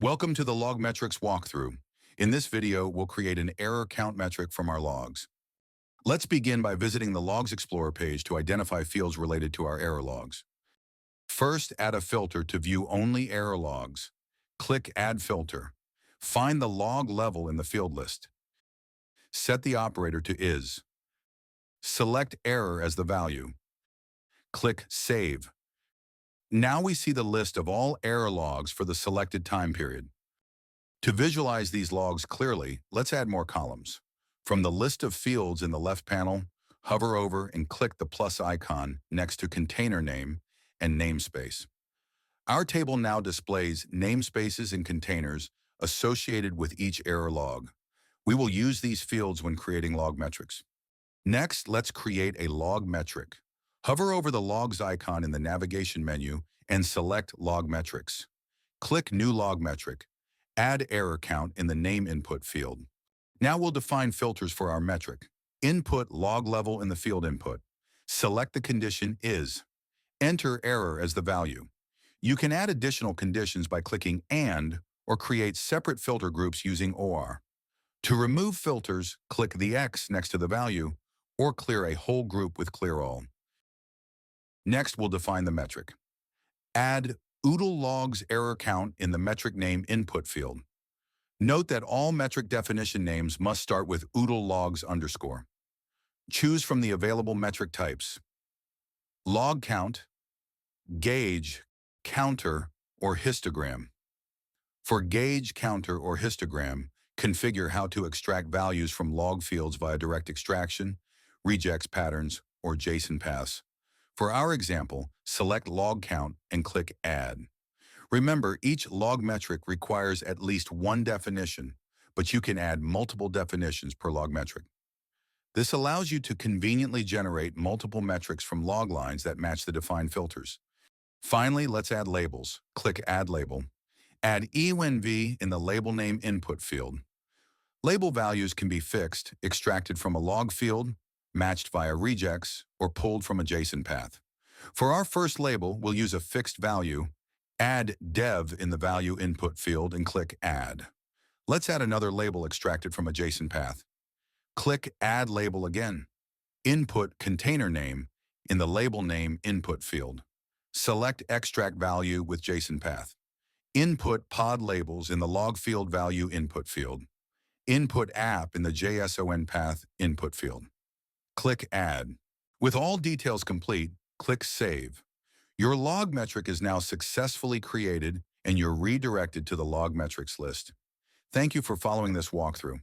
Welcome to the LogMetrics walkthrough. In this video, we'll create an error count metric from our logs. Let's begin by visiting the Logs Explorer page to identify fields related to our error logs. First, add a filter to view only error logs. Click Add Filter. Find the log level in the field list. Set the operator to is. Select Error as the value. Click Save. Now we see the list of all error logs for the selected time period. To visualize these logs clearly, let's add more columns. From the list of fields in the left panel, hover over and click the plus icon next to container name and namespace. Our table now displays namespaces and containers associated with each error log. We will use these fields when creating log metrics. Next, let's create a log metric. Hover over the logs icon in the navigation menu and select Log Metrics. Click New Log Metric. Add error count in the name input field. Now we'll define filters for our metric. Input log level in the field input. Select the condition is. Enter error as the value. You can add additional conditions by clicking AND or create separate filter groups using OR. To remove filters, click the X next to the value or clear a whole group with Clear All. Next, we'll define the metric. Add Oodle logs error count in the metric name input field. Note that all metric definition names must start with Oodle logs _. Choose from the available metric types: log count, gauge, counter, or histogram. For gauge, counter, or histogram, configure how to extract values from log fields via direct extraction, regex patterns, or JSON paths. For our example, select log count and click Add. Remember, each log metric requires at least one definition, but you can add multiple definitions per log metric. This allows you to conveniently generate multiple metrics from log lines that match the defined filters. Finally, let's add labels. Click Add Label. Add env in the label name input field. Label values can be fixed, extracted from a log field, matched via regex, or pulled from a JSON path. For our first label, we'll use a fixed value. Add dev in the value input field and click Add. Let's add another label extracted from a JSON path. Click Add Label again. Input container name in the label name input field. Select extract value with JSON path. Input pod labels in the log field value input field. Input app in the JSON path input field. Click Add. With all details complete, click Save. Your log metric is now successfully created and you're redirected to the log metrics list. Thank you for following this walkthrough.